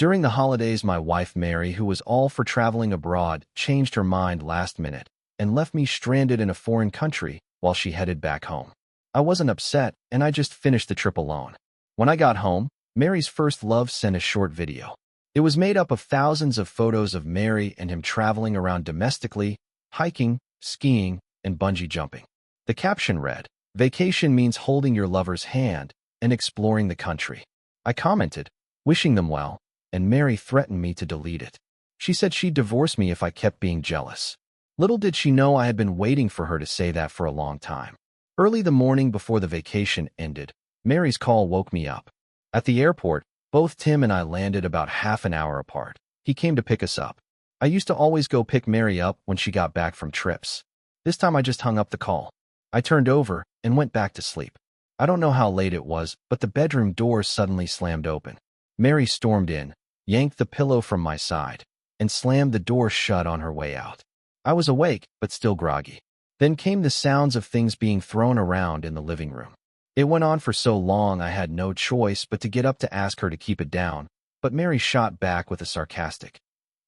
During the holidays, my wife Mary, who was all for traveling abroad, changed her mind last minute and left me stranded in a foreign country while she headed back home. I wasn't upset, and I just finished the trip alone. When I got home, Mary's first love sent a short video. It was made up of thousands of photos of Mary and him traveling around domestically, hiking, skiing, and bungee jumping. The caption read, "Vacation means holding your lover's hand and exploring the country." I commented, wishing them well, and Mary threatened me to delete it. She said she'd divorce me if I kept being jealous. Little did she know I had been waiting for her to say that for a long time. Early the morning before the vacation ended, Mary's call woke me up. At the airport, both Tim and I landed about half an hour apart. He came to pick us up. I used to always go pick Mary up when she got back from trips. This time I just hung up the call. I turned over and went back to sleep. I don't know how late it was, but the bedroom door suddenly slammed open. Mary stormed in, yanked the pillow from my side, and slammed the door shut on her way out. I was awake, but still groggy. Then came the sounds of things being thrown around in the living room. It went on for so long I had no choice but to get up to ask her to keep it down, but Mary shot back with a sarcastic,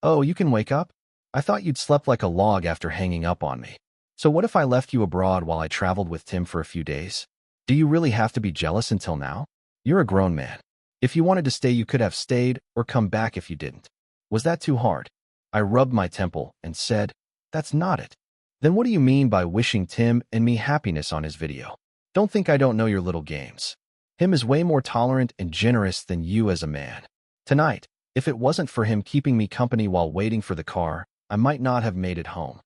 "Oh, you can wake up? I thought you'd slept like a log after hanging up on me. So what if I left you abroad while I traveled with Tim for a few days? Do you really have to be jealous until now? You're a grown man. If you wanted to stay, you could have stayed or come back if you didn't. Was that too hard?" I rubbed my temple and said, "That's not it." "Then what do you mean by wishing Tim and me happiness on his video? Don't think I don't know your little games. Him is way more tolerant and generous than you as a man. Tonight, if it wasn't for him keeping me company while waiting for the car, I might not have made it home.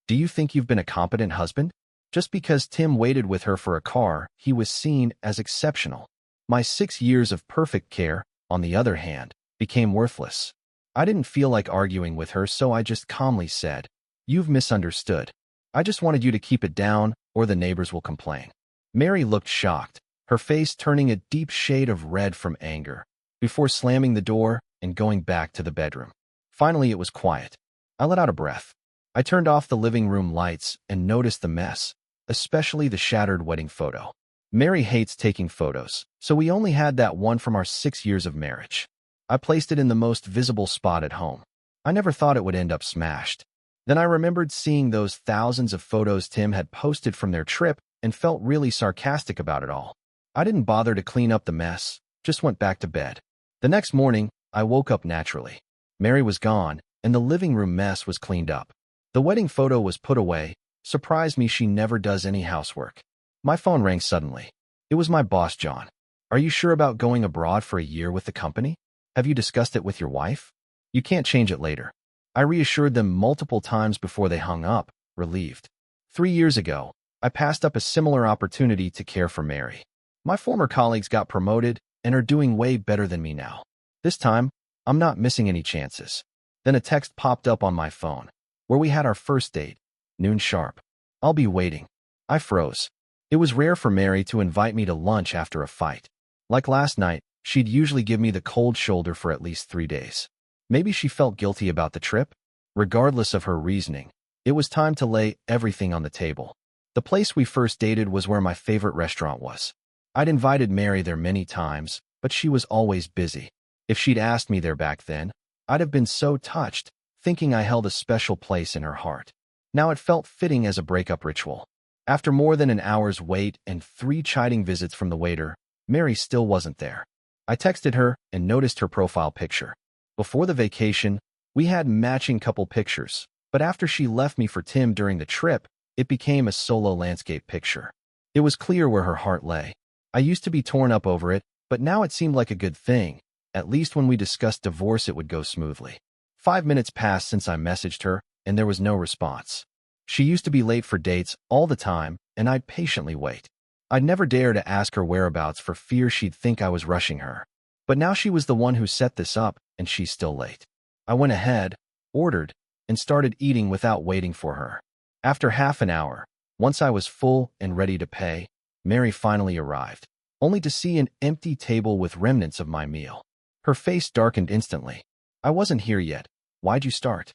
Do you think you've been a competent husband? Just because Tim waited with her for a car, he was seen as exceptional. My 6 years of perfect care, on the other hand, became worthless. I didn't feel like arguing with her, so I just calmly said, "You've misunderstood. I just wanted you to keep it down, or the neighbors will complain." Mary looked shocked, her face turning a deep shade of red from anger, before slamming the door and going back to the bedroom. Finally, it was quiet. I let out a breath. I turned off the living room lights and noticed the mess, especially the shattered wedding photo. Mary hates taking photos, so we only had that one from our 6 years of marriage. I placed it in the most visible spot at home. I never thought it would end up smashed. Then I remembered seeing those thousands of photos Tim had posted from their trip and felt really sarcastic about it all. I didn't bother to clean up the mess, just went back to bed. The next morning, I woke up naturally. Mary was gone, and the living room mess was cleaned up. The wedding photo was put away. Surprised me she never does any housework. My phone rang suddenly. It was my boss, John. "Are you sure about going abroad for a year with the company? Have you discussed it with your wife? You can't change it later." I reassured them multiple times before they hung up, relieved. 3 years ago, I passed up a similar opportunity to care for Mary. My former colleagues got promoted and are doing way better than me now. This time, I'm not missing any chances. Then a text popped up on my phone, where we had our first date, noon sharp. "I'll be waiting." I froze. It was rare for Mary to invite me to lunch after a fight. Like last night, she'd usually give me the cold shoulder for at least 3 days. Maybe she felt guilty about the trip? Regardless of her reasoning, it was time to lay everything on the table. The place we first dated was where my favorite restaurant was. I'd invited Mary there many times, but she was always busy. If she'd asked me there back then, I'd have been so touched, thinking I held a special place in her heart. Now it felt fitting as a breakup ritual. After more than an hour's wait and 3 chiding visits from the waiter, Mary still wasn't there. I texted her and noticed her profile picture. Before the vacation, we had matching couple pictures, but after she left me for Tim during the trip, it became a solo landscape picture. It was clear where her heart lay. I used to be torn up over it, but now it seemed like a good thing. At least when we discussed divorce, it would go smoothly. 5 minutes passed since I messaged her, and there was no response. She used to be late for dates all the time, and I'd patiently wait. I'd never dare to ask her whereabouts for fear she'd think I was rushing her. But now she was the one who set this up, and she's still late. I went ahead, ordered, and started eating without waiting for her. After half an hour, once I was full and ready to pay, Mary finally arrived, only to see an empty table with remnants of my meal. Her face darkened instantly. "I wasn't here yet. Why'd you start?"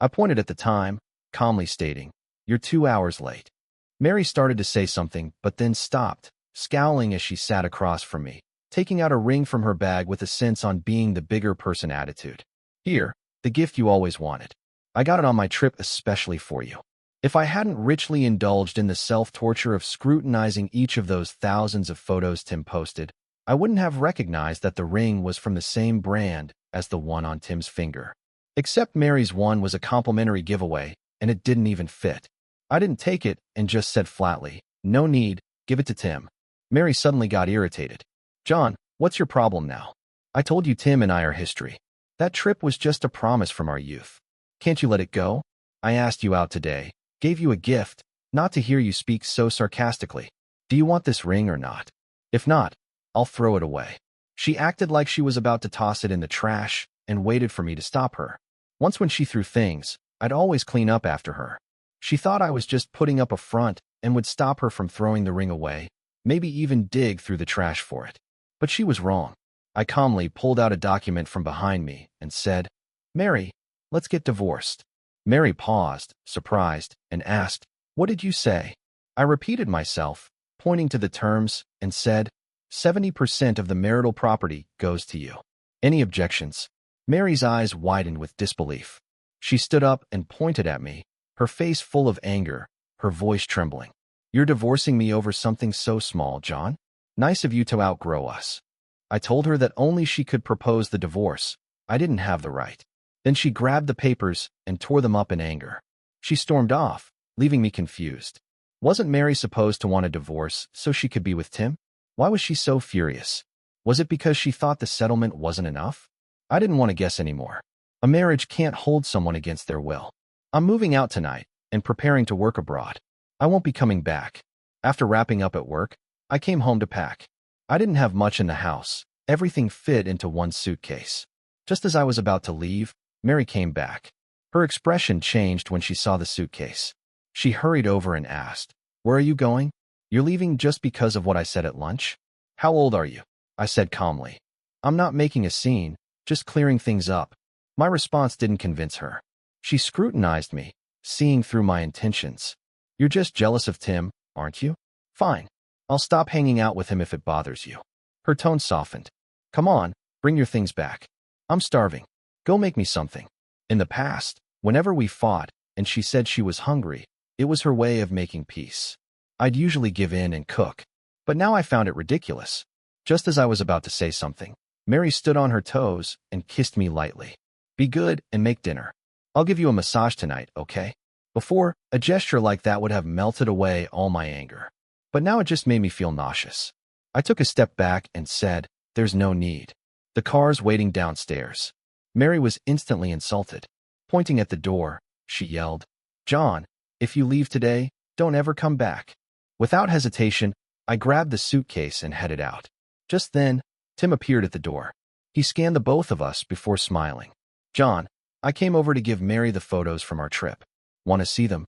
I pointed at the time, calmly stating, "You're 2 hours late." Mary started to say something, but then stopped, scowling as she sat across from me, taking out a ring from her bag with a sense on being the bigger person attitude. Here, the gift you always wanted. I got it on my trip especially for you. If I hadn't richly indulged in the self-torture of scrutinizing each of those thousands of photos Tim posted, I wouldn't have recognized that the ring was from the same brand as the one on Tim's finger. Except Mary's one was a complimentary giveaway, and it didn't even fit. I didn't take it and just said flatly, "No need, give it to Tim." Mary suddenly got irritated. "John, what's your problem now? I told you Tim and I are history. That trip was just a promise from our youth. Can't you let it go? I asked you out today, gave you a gift, not to hear you speak so sarcastically. Do you want this ring or not? If not, I'll throw it away." She acted like she was about to toss it in the trash and waited for me to stop her. Once when she threw things, I'd always clean up after her. She thought I was just putting up a front and would stop her from throwing the ring away, maybe even dig through the trash for it. But she was wrong. I calmly pulled out a document from behind me and said, "Mary, let's get divorced." Mary paused, surprised, and asked, "What did you say?" I repeated myself, pointing to the terms, and said, 70% of the marital property goes to you. Any objections? Mary's eyes widened with disbelief. She stood up and pointed at me, her face full of anger, her voice trembling. "You're divorcing me over something so small, John? Nice of you to outgrow us." I told her that only she could propose the divorce. I didn't have the right. Then she grabbed the papers and tore them up in anger. She stormed off, leaving me confused. Wasn't Mary supposed to want a divorce so she could be with Tim? Why was she so furious? Was it because she thought the settlement wasn't enough? I didn't want to guess anymore. A marriage can't hold someone against their will. I'm moving out tonight and preparing to work abroad. I won't be coming back. After wrapping up at work, I came home to pack. I didn't have much in the house. Everything fit into one suitcase. Just as I was about to leave, Mary came back. Her expression changed when she saw the suitcase. She hurried over and asked, "Where are you going? You're leaving just because of what I said at lunch?" "How old are you?" I said calmly. "I'm not making a scene, just clearing things up." My response didn't convince her. She scrutinized me, seeing through my intentions. "You're just jealous of Tim, aren't you? Fine. I'll stop hanging out with him if it bothers you." Her tone softened. "Come on, bring your things back. I'm starving. Go make me something." In the past, whenever we fought and she said she was hungry, it was her way of making peace. I'd usually give in and cook, but now I found it ridiculous. Just as I was about to say something, Mary stood on her toes and kissed me lightly. "Be good and make dinner. I'll give you a massage tonight, okay?" Before, a gesture like that would have melted away all my anger. But now it just made me feel nauseous. I took a step back and said, "There's no need. The car's waiting downstairs." Mary was instantly insulted. Pointing at the door, she yelled, "John, if you leave today, don't ever come back." Without hesitation, I grabbed the suitcase and headed out. Just then, Tim appeared at the door. He scanned the both of us before smiling. "John, I came over to give Mary the photos from our trip. Want to see them?"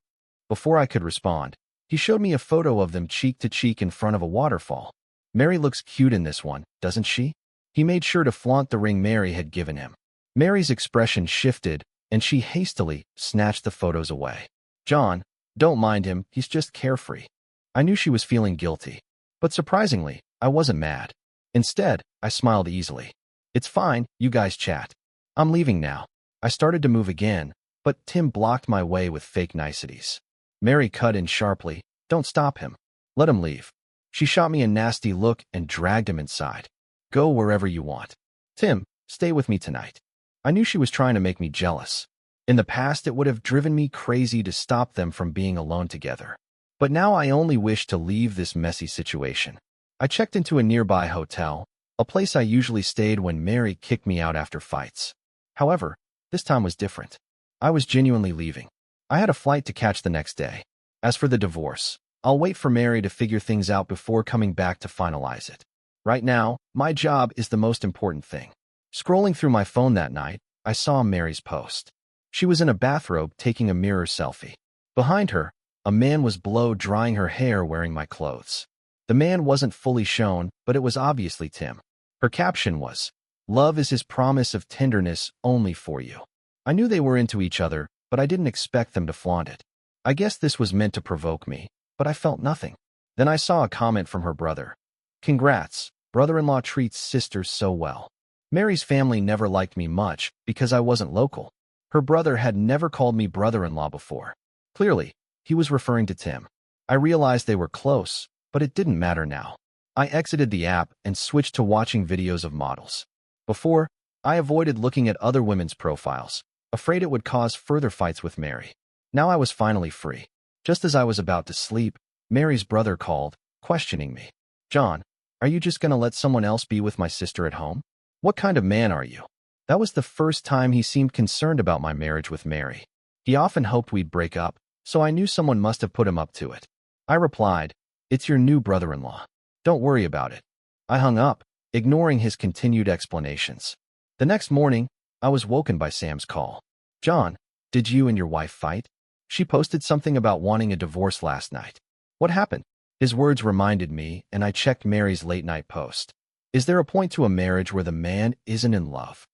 Before I could respond, he showed me a photo of them cheek to cheek in front of a waterfall. "Mary looks cute in this one, doesn't she?" He made sure to flaunt the ring Mary had given him. Mary's expression shifted, and she hastily snatched the photos away. "John, don't mind him, he's just carefree." I knew she was feeling guilty, but surprisingly, I wasn't mad. Instead, I smiled easily. "It's fine, you guys chat. I'm leaving now." I started to move again, but Tim blocked my way with fake niceties. Mary cut in sharply, "Don't stop him. Let him leave." She shot me a nasty look and dragged him inside. "Go wherever you want. Tim, stay with me tonight." I knew she was trying to make me jealous. In the past, it would have driven me crazy to stop them from being alone together. But now I only wished to leave this messy situation. I checked into a nearby hotel, a place I usually stayed when Mary kicked me out after fights. However, this time was different. I was genuinely leaving. I had a flight to catch the next day. As for the divorce, I'll wait for Mary to figure things out before coming back to finalize it. Right now, my job is the most important thing. Scrolling through my phone that night, I saw Mary's post. She was in a bathrobe taking a mirror selfie. Behind her, a man was blow-drying her hair wearing my clothes. The man wasn't fully shown, but it was obviously Tim. Her caption was, "Love is his promise of tenderness only for you." I knew they were into each other, but I didn't expect them to flaunt it. I guess this was meant to provoke me, but I felt nothing. Then I saw a comment from her brother. "Congrats, brother-in-law treats sisters so well. Mary's family never liked me much because I wasn't local. Her brother had never called me brother-in-law before. Clearly, he was referring to Tim. I realized they were close, but it didn't matter now. I exited the app and switched to watching videos of models. Before, I avoided looking at other women's profiles, afraid it would cause further fights with Mary. Now I was finally free. Just as I was about to sleep, Mary's brother called, questioning me. "John, are you just gonna let someone else be with my sister at home? What kind of man are you?" That was the first time he seemed concerned about my marriage with Mary. He often hoped we'd break up, so I knew someone must have put him up to it. I replied, "It's your new brother-in-law. Don't worry about it." I hung up, ignoring his continued explanations. The next morning, I was woken by Sam's call. "John, did you and your wife fight? She posted something about wanting a divorce last night. What happened?" His words reminded me, and I checked Mary's late-night post. Is there a point to a marriage where the man isn't in love?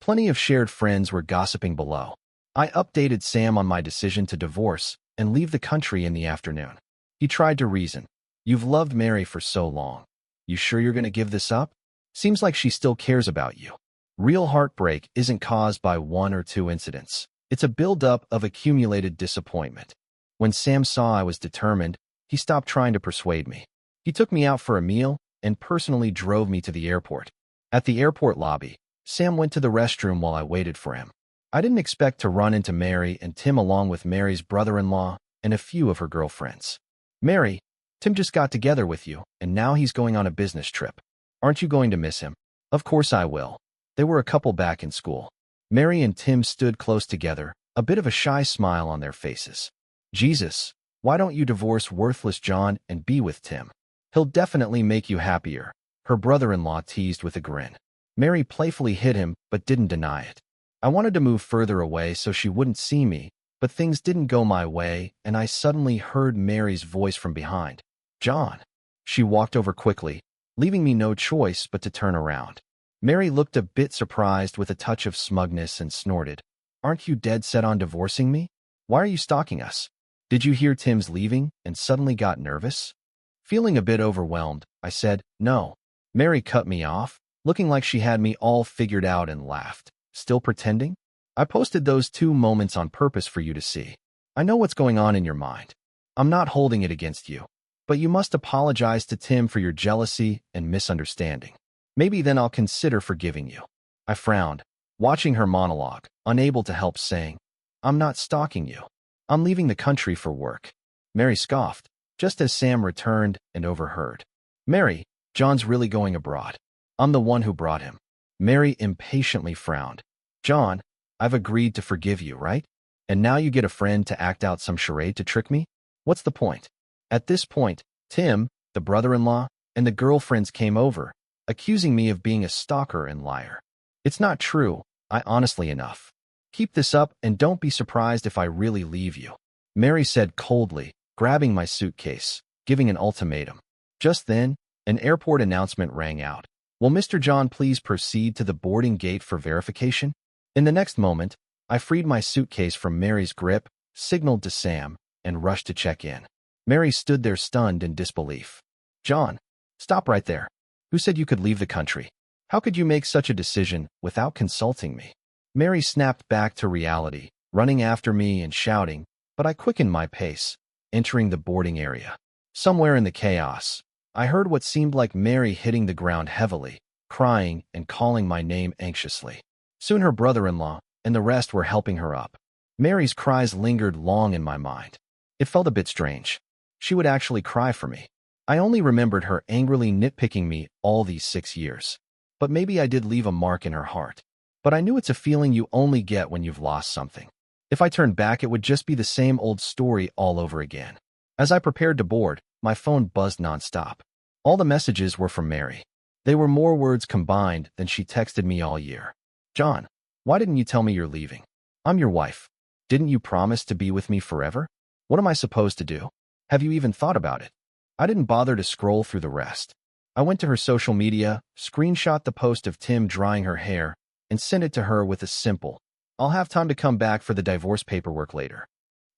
Plenty of shared friends were gossiping below. I updated Sam on my decision to divorce and leave the country in the afternoon. He tried to reason. "You've loved Mary for so long. You sure you're going to give this up? Seems like she still cares about you." Real heartbreak isn't caused by one or two incidents. It's a buildup of accumulated disappointment. When Sam saw I was determined, he stopped trying to persuade me. He took me out for a meal and personally drove me to the airport. At the airport lobby, Sam went to the restroom while I waited for him. I didn't expect to run into Mary and Tim along with Mary's brother-in-law and a few of her girlfriends. "Mary, Tim just got together with you, and now he's going on a business trip. Aren't you going to miss him?" "Of course I will." They were a couple back in school. Mary and Tim stood close together, a bit of a shy smile on their faces. "Jesus, why don't you divorce worthless John and be with Tim? He'll definitely make you happier," her brother-in-law teased with a grin. Mary playfully hit him, but didn't deny it. I wanted to move further away so she wouldn't see me, but things didn't go my way, and I suddenly heard Mary's voice from behind. "John." She walked over quickly, leaving me no choice but to turn around. Mary looked a bit surprised with a touch of smugness and snorted. "Aren't you dead set on divorcing me? Why are you stalking us? Did you hear Tim's leaving and suddenly got nervous?" Feeling a bit overwhelmed, I said, "No." Mary cut me off, looking like she had me all figured out, and laughed. "Still pretending? I posted those 2 moments on purpose for you to see. I know what's going on in your mind. I'm not holding it against you. But you must apologize to Tim for your jealousy and misunderstanding. Maybe then I'll consider forgiving you." I frowned, watching her monologue, unable to help saying, "I'm not stalking you. I'm leaving the country for work." Mary scoffed, just as Sam returned and overheard. "Mary, John's really going abroad. I'm the one who brought him." Mary impatiently frowned. "John, I've agreed to forgive you, right? And now you get a friend to act out some charade to trick me? What's the point?" At this point, Tim, the brother-in-law, and the girlfriends came over, accusing me of being a stalker and liar. "It's not true, I honestly enough. Keep this up and don't be surprised if I really leave you," Mary said coldly, grabbing my suitcase, giving an ultimatum. Just then, an airport announcement rang out. "Will Mr. John please proceed to the boarding gate for verification?" In the next moment, I freed my suitcase from Mary's grip, signaled to Sam, and rushed to check in. Mary stood there stunned in disbelief. "John, stop right there. Who said you could leave the country? How could you make such a decision without consulting me?" Mary snapped back to reality, running after me and shouting, but I quickened my pace, entering the boarding area. Somewhere in the chaos, I heard what seemed like Mary hitting the ground heavily, crying and calling my name anxiously. Soon her brother-in-law and the rest were helping her up. Mary's cries lingered long in my mind. It felt a bit strange. She would actually cry for me. I only remembered her angrily nitpicking me all these 6 years. But maybe I did leave a mark in her heart. But I knew it's a feeling you only get when you've lost something. If I turned back, it would just be the same old story all over again. As I prepared to board, my phone buzzed nonstop. All the messages were from Mary. They were more words combined than she texted me all year. "John, why didn't you tell me you're leaving? I'm your wife. Didn't you promise to be with me forever? What am I supposed to do? Have you even thought about it?" I didn't bother to scroll through the rest. I went to her social media, screenshot the post of Tim drying her hair, and sent it to her with a simple, "I'll have time to come back for the divorce paperwork later."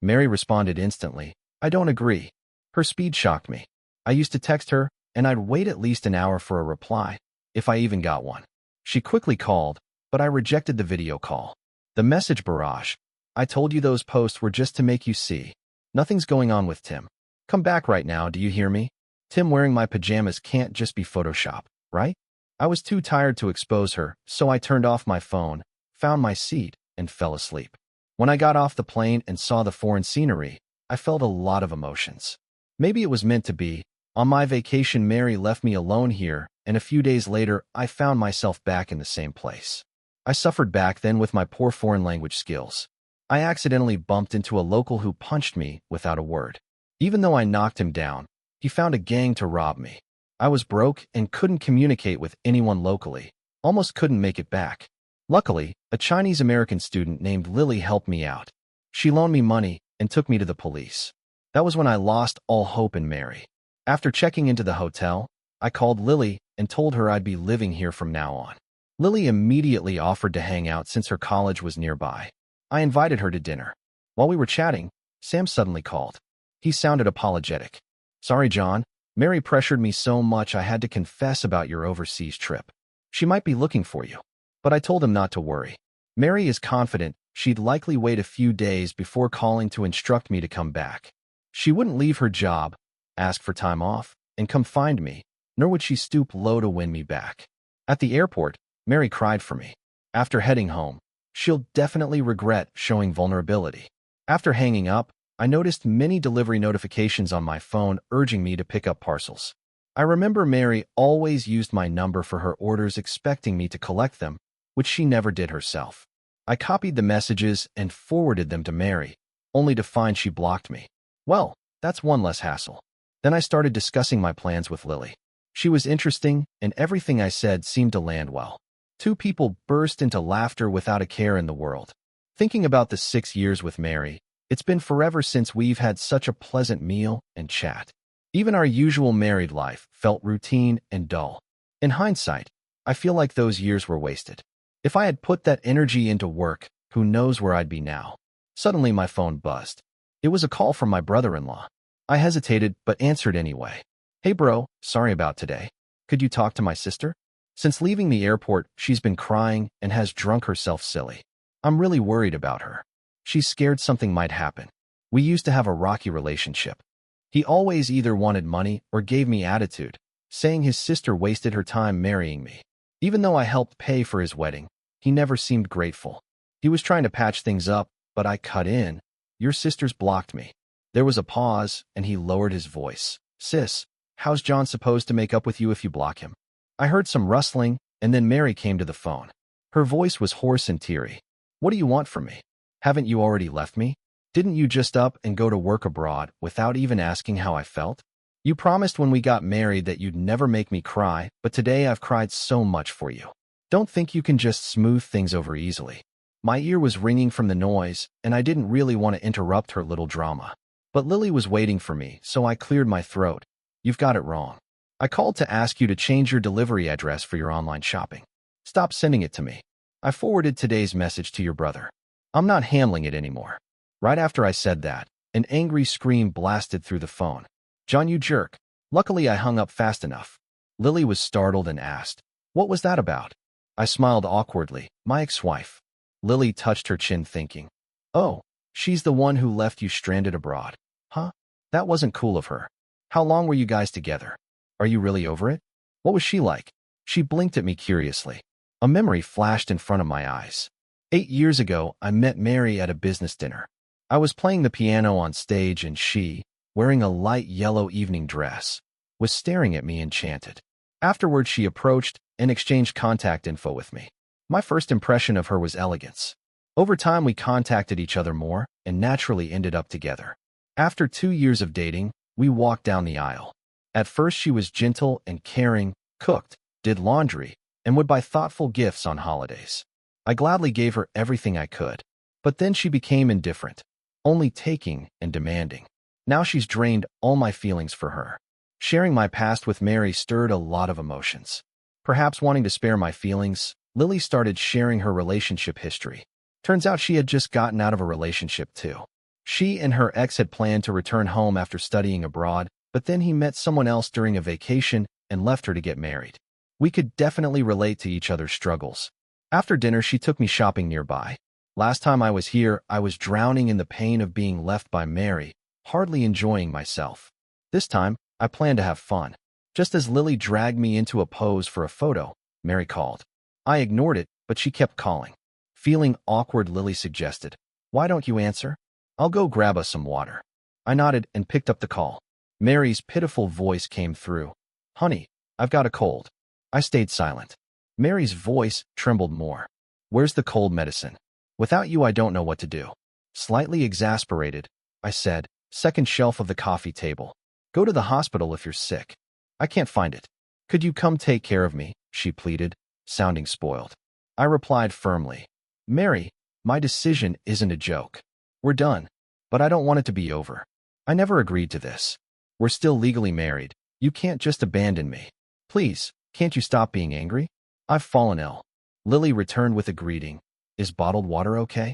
Mary responded instantly, "I don't agree." Her speed shocked me. I used to text her, and I'd wait at least an hour for a reply, if I even got one. She quickly called, but I rejected the video call. The message barrage. I told you those posts were just to make you see. Nothing's going on with Tim. Come back right now, do you hear me? Tim wearing my pajamas can't just be Photoshop, right? I was too tired to expose her, so I turned off my phone, found my seat, and fell asleep. When I got off the plane and saw the foreign scenery, I felt a lot of emotions. Maybe it was meant to be. On my vacation, Mary left me alone here, and a few days later, I found myself back in the same place. I suffered back then with my poor foreign language skills. I accidentally bumped into a local who punched me without a word. Even though I knocked him down, he found a gang to rob me. I was broke and couldn't communicate with anyone locally, almost couldn't make it back. Luckily, a Chinese-American student named Lily helped me out. She loaned me money and took me to the police. That was when I lost all hope in Mary. After checking into the hotel, I called Lily and told her I'd be living here from now on. Lily immediately offered to hang out since her college was nearby. I invited her to dinner. While we were chatting, Sam suddenly called. He sounded apologetic. Sorry, John. Mary pressured me so much I had to confess about your overseas trip. She might be looking for you. But I told him not to worry. Mary is confident she'd likely wait a few days before calling to instruct me to come back. She wouldn't leave her job, ask for time off, and come find me, nor would she stoop low to win me back. At the airport, Mary cried for me. After heading home, she'll definitely regret showing vulnerability. After hanging up, I noticed many delivery notifications on my phone urging me to pick up parcels. I remember Mary always used my number for her orders, expecting me to collect them, which she never did herself. I copied the messages and forwarded them to Mary, only to find she blocked me. Well, that's one less hassle. Then I started discussing my plans with Lily. She was interesting, and everything I said seemed to land well. Two people burst into laughter without a care in the world. Thinking about the 6 years with Mary, it's been forever since we've had such a pleasant meal and chat. Even our usual married life felt routine and dull. In hindsight, I feel like those years were wasted. If I had put that energy into work, who knows where I'd be now. Suddenly my phone buzzed. It was a call from my brother-in-law. I hesitated, but answered anyway. Hey bro, sorry about today. Could you talk to my sister? Since leaving the airport, she's been crying and has drunk herself silly. I'm really worried about her. She's scared something might happen. We used to have a rocky relationship. He always either wanted money or gave me attitude, saying his sister wasted her time marrying me. Even though I helped pay for his wedding, he never seemed grateful. He was trying to patch things up, but I cut in. Your sister's blocked me. There was a pause, and he lowered his voice. Sis, how's John supposed to make up with you if you block him? I heard some rustling, and then Mary came to the phone. Her voice was hoarse and teary. What do you want from me? Haven't you already left me? Didn't you just up and go to work abroad without even asking how I felt? You promised when we got married that you'd never make me cry, but today I've cried so much for you. Don't think you can just smooth things over easily. My ear was ringing from the noise, and I didn't really want to interrupt her little drama. But Lily was waiting for me, so I cleared my throat. You've got it wrong. I called to ask you to change your delivery address for your online shopping. Stop sending it to me. I forwarded today's message to your brother. I'm not handling it anymore. Right after I said that, an angry scream blasted through the phone. John, you jerk. Luckily, I hung up fast enough. Lily was startled and asked, what was that about? I smiled awkwardly. My ex-wife. Lily touched her chin thinking, oh, she's the one who left you stranded abroad. Huh? That wasn't cool of her. How long were you guys together? Are you really over it? What was she like? She blinked at me curiously. A memory flashed in front of my eyes. 8 years ago, I met Mary at a business dinner. I was playing the piano on stage and she, wearing a light yellow evening dress, was staring at me enchanted. Afterward, she approached and exchanged contact info with me. My first impression of her was elegance. Over time, we contacted each other more and naturally ended up together. After 2 years of dating, we walked down the aisle. At first, she was gentle and caring, cooked, did laundry, and would buy thoughtful gifts on holidays. I gladly gave her everything I could. But then she became indifferent, only taking and demanding. Now she's drained all my feelings for her. Sharing my past with Mary stirred a lot of emotions. Perhaps wanting to spare my feelings, Lily started sharing her relationship history. Turns out she had just gotten out of a relationship too. She and her ex had planned to return home after studying abroad, but then he met someone else during a vacation and left her to get married. We could definitely relate to each other's struggles. After dinner, she took me shopping nearby. Last time I was here, I was drowning in the pain of being left by Mary, hardly enjoying myself. This time, I planned to have fun. Just as Lily dragged me into a pose for a photo, Mary called. I ignored it, but she kept calling. Feeling awkward, Lily suggested, "Why don't you answer? I'll go grab us some water." I nodded and picked up the call. Mary's pitiful voice came through. "Honey, I've got a cold." I stayed silent. Mary's voice trembled more. "Where's the cold medicine? Without you, I don't know what to do." Slightly exasperated, I said, "Second shelf of the coffee table. Go to the hospital if you're sick." "I can't find it." "Could you come take care of me?" she pleaded, sounding spoiled. I replied firmly, "Mary, my decision isn't a joke. We're done, but I don't want it to be over. I never agreed to this. We're still legally married. You can't just abandon me. Please, can't you stop being angry? I've fallen ill." Lily returned with a greeting. "Is bottled water okay?"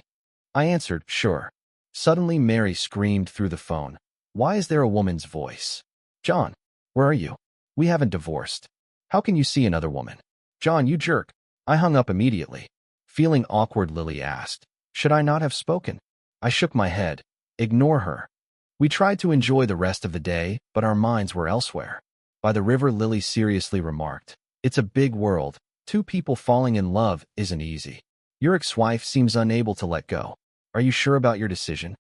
I answered, "Sure." Suddenly, Mary screamed through the phone. "Why is there a woman's voice? John, where are you? We haven't divorced. How can you see another woman? John, you jerk." I hung up immediately. Feeling awkward, Lily asked, "Should I not have spoken?" I shook my head. "Ignore her." We tried to enjoy the rest of the day, but our minds were elsewhere. By the river, Lily seriously remarked, "It's a big world. Two people falling in love isn't easy. Your ex-wife seems unable to let go. Are you sure about your decision?"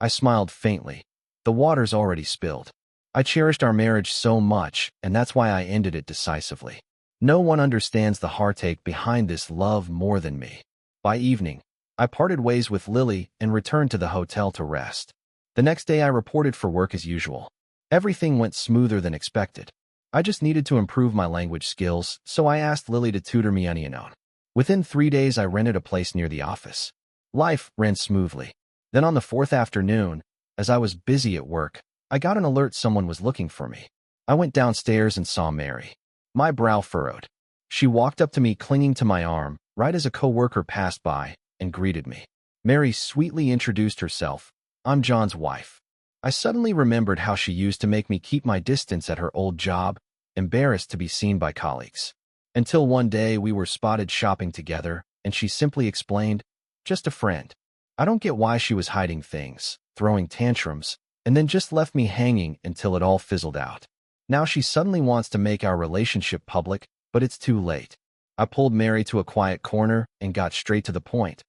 I smiled faintly. The water's already spilled. I cherished our marriage so much, and that's why I ended it decisively. No one understands the heartache behind this love more than me. By evening, I parted ways with Lily and returned to the hotel to rest. The next day, I reported for work as usual. Everything went smoother than expected. I just needed to improve my language skills, so I asked Lily to tutor me anew. Within 3 days, I rented a place near the office. Life ran smoothly. Then on the fourth afternoon, as I was busy at work, I got an alert someone was looking for me. I went downstairs and saw Mary. My brow furrowed. She walked up to me, clinging to my arm, right as a coworker passed by and greeted me. Mary sweetly introduced herself. "I'm John's wife." I suddenly remembered how she used to make me keep my distance at her old job, embarrassed to be seen by colleagues. Until one day we were spotted shopping together, and she simply explained, "Just a friend." I don't get why she was hiding things, throwing tantrums, and then just left me hanging until it all fizzled out. Now she suddenly wants to make our relationship public, but it's too late. I pulled Mary to a quiet corner and got straight to the point.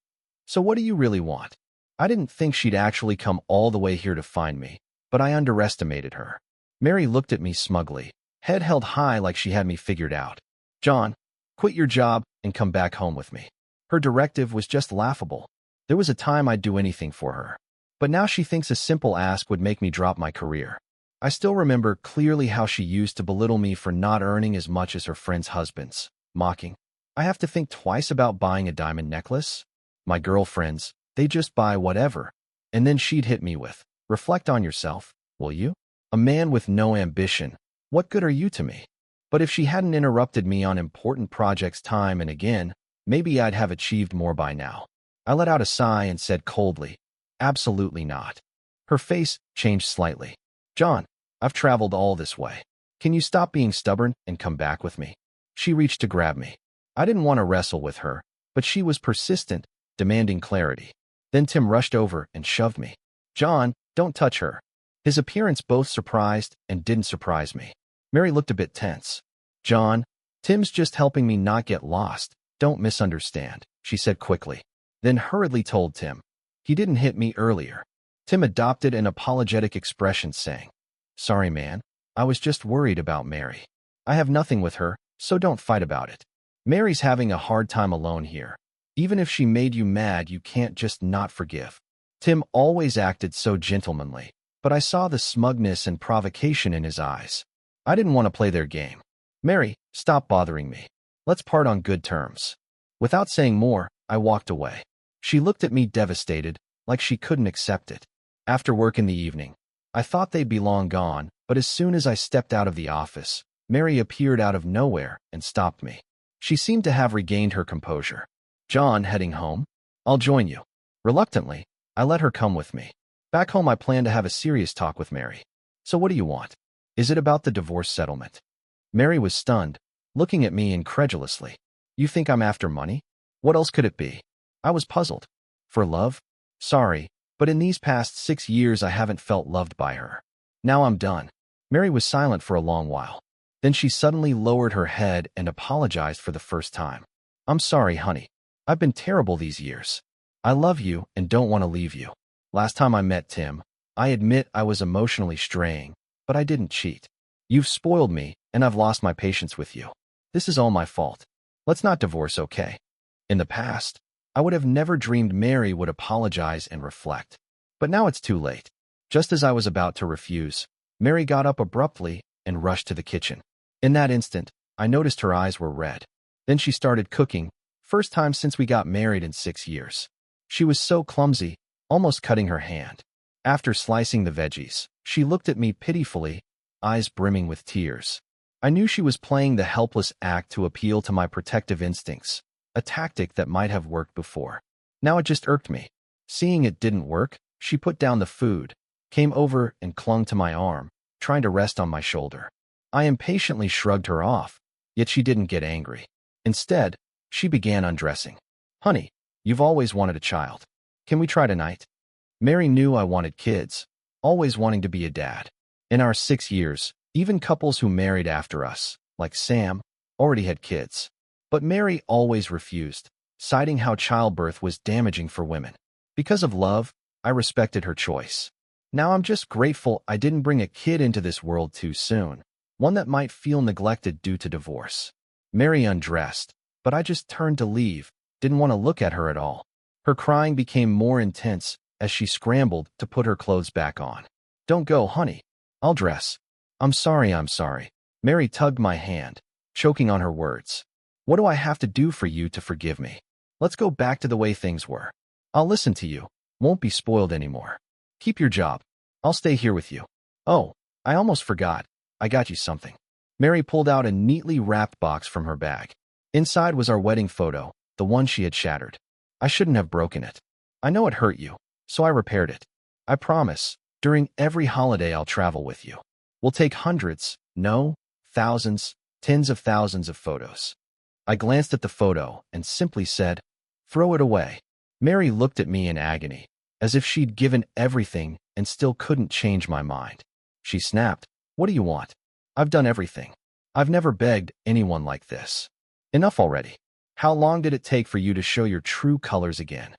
"So what do you really want?" I didn't think she'd actually come all the way here to find me, but I underestimated her. Mary looked at me smugly, head held high like she had me figured out. "John, quit your job and come back home with me." Her directive was just laughable. There was a time I'd do anything for her. But now she thinks a simple ask would make me drop my career. I still remember clearly how she used to belittle me for not earning as much as her friends' husbands, mocking, "I have to think twice about buying a diamond necklace? My girlfriends, they just buy whatever." And then she'd hit me with, "Reflect on yourself, will you? A man with no ambition, what good are you to me?" But if she hadn't interrupted me on important projects time and again, maybe I'd have achieved more by now. I let out a sigh and said coldly, "Absolutely not." Her face changed slightly. "John, I've traveled all this way. Can you stop being stubborn and come back with me?" She reached to grab me. I didn't want to wrestle with her, but she was persistent, demanding clarity. Then Tim rushed over and shoved me. "John, don't touch her." His appearance both surprised and didn't surprise me. Mary looked a bit tense. "John, Tim's just helping me not get lost. Don't misunderstand," she said quickly. Then hurriedly told Tim, "He didn't hit me earlier." Tim adopted an apologetic expression, saying, "Sorry, man. I was just worried about Mary. I have nothing with her, so don't fight about it. Mary's having a hard time alone here. Even if she made you mad, you can't just not forgive." Tim always acted so gentlemanly, but I saw the smugness and provocation in his eyes. I didn't want to play their game. "Mary, stop bothering me. Let's part on good terms." Without saying more, I walked away. She looked at me devastated, like she couldn't accept it. After work in the evening, I thought they'd be long gone, but as soon as I stepped out of the office, Mary appeared out of nowhere and stopped me. She seemed to have regained her composure. "John, heading home? I'll join you." Reluctantly, I let her come with me. Back home, I planned to have a serious talk with Mary. "So what do you want?" Is it about the divorce settlement? Mary was stunned, looking at me incredulously. You think I'm after money? What else could it be? I was puzzled. For love? Sorry, but in these past 6 years I haven't felt loved by her. Now I'm done. Mary was silent for a long while. Then she suddenly lowered her head and apologized for the first time. I'm sorry, honey. I've been terrible these years. I love you and don't want to leave you. Last time I met Tim, I admit I was emotionally straying, but I didn't cheat. You've spoiled me, and I've lost my patience with you. This is all my fault. Let's not divorce, okay? In the past, I would have never dreamed Mary would apologize and reflect. But now it's too late. Just as I was about to refuse, Mary got up abruptly and rushed to the kitchen. In that instant, I noticed her eyes were red. Then she started cooking, first time since we got married in 6 years. She was so clumsy, almost cutting her hand. After slicing the veggies, she looked at me pitifully, eyes brimming with tears. I knew she was playing the helpless act to appeal to my protective instincts, a tactic that might have worked before. Now it just irked me. Seeing it didn't work, she put down the food, came over and clung to my arm, trying to rest on my shoulder. I impatiently shrugged her off, yet she didn't get angry. Instead, she began undressing. Honey, you've always wanted a child. Can we try tonight? Mary knew I wanted kids, always wanting to be a dad. In our 6 years, even couples who married after us, like Sam, already had kids. But Mary always refused, citing how childbirth was damaging for women. Because of love, I respected her choice. Now I'm just grateful I didn't bring a kid into this world too soon, one that might feel neglected due to divorce. Mary undressed, but I just turned to leave, didn't want to look at her at all. Her crying became more intense as she scrambled to put her clothes back on. Don't go, honey. I'll dress. I'm sorry. Mary tugged my hand, choking on her words. What do I have to do for you to forgive me? Let's go back to the way things were. I'll listen to you. Won't be spoiled anymore. Keep your job. I'll stay here with you. Oh, I almost forgot. I got you something. Mary pulled out a neatly wrapped box from her bag. Inside was our wedding photo, the one she had shattered. I shouldn't have broken it. I know it hurt you, so I repaired it. I promise, during every holiday I'll travel with you. We'll take hundreds, no, thousands, tens of thousands of photos. I glanced at the photo and simply said, throw it away. Mary looked at me in agony, as if she'd given everything and still couldn't change my mind. She snapped, what do you want? I've done everything. I've never begged anyone like this. Enough already. How long did it take for you to show your true colors again?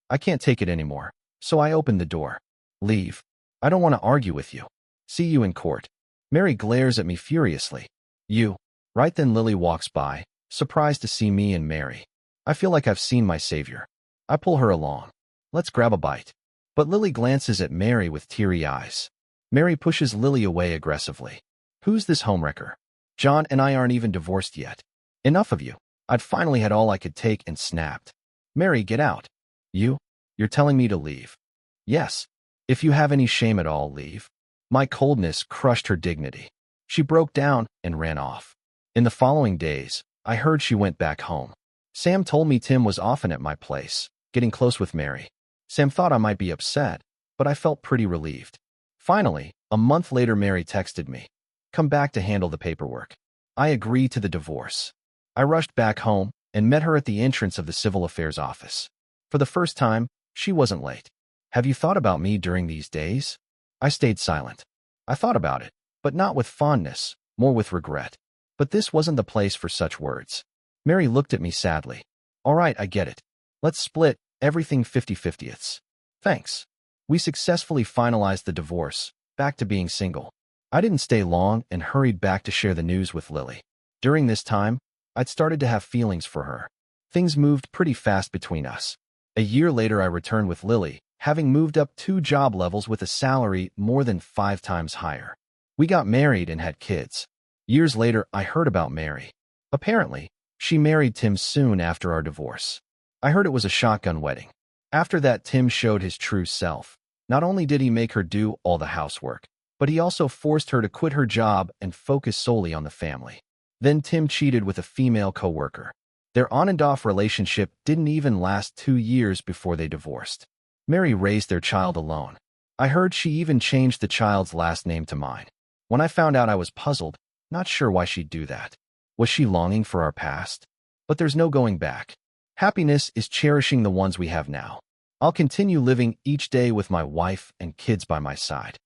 I can't take it anymore, so I opened the door. Leave. I don't want to argue with you. See you in court. Mary glares at me furiously. You. Right then Lily walks by, surprised to see me and Mary. I feel like I've seen my savior. I pull her along. Let's grab a bite. But Lily glances at Mary with teary eyes. Mary pushes Lily away aggressively. Who's this homewrecker? John and I aren't even divorced yet. Enough of you. I'd finally had all I could take and snapped. Mary, get out. You're telling me to leave. Yes. If you have any shame at all, leave. My coldness crushed her dignity. She broke down and ran off. In the following days, I heard she went back home. Sam told me Tim was often at my place, getting close with Mary. Sam thought I might be upset, but I felt pretty relieved. Finally, a month later Mary texted me. Come back to handle the paperwork. I agreed to the divorce. I rushed back home and met her at the entrance of the Civil Affairs office. For the first time, she wasn't late. Have you thought about me during these days? I stayed silent. I thought about it, but not with fondness, more with regret. But this wasn't the place for such words. Mary looked at me sadly. All right, I get it. Let's split everything 50-50ths. Thanks. We successfully finalized the divorce, back to being single. I didn't stay long and hurried back to share the news with Lily. During this time, I'd started to have feelings for her. Things moved pretty fast between us. A year later, I returned with Lily, having moved up 2 job levels with a salary more than 5 times higher. We got married and had kids. Years later, I heard about Mary. Apparently, she married Tim soon after our divorce. I heard it was a shotgun wedding. After that, Tim showed his true self. Not only did he make her do all the housework, but he also forced her to quit her job and focus solely on the family. Then Tim cheated with a female coworker. Their on-and-off relationship didn't even last 2 years before they divorced. Mary raised their child alone. I heard she even changed the child's last name to mine. When I found out, I was puzzled, not sure why she'd do that. Was she longing for our past? But there's no going back. Happiness is cherishing the ones we have now. I'll continue living each day with my wife and kids by my side.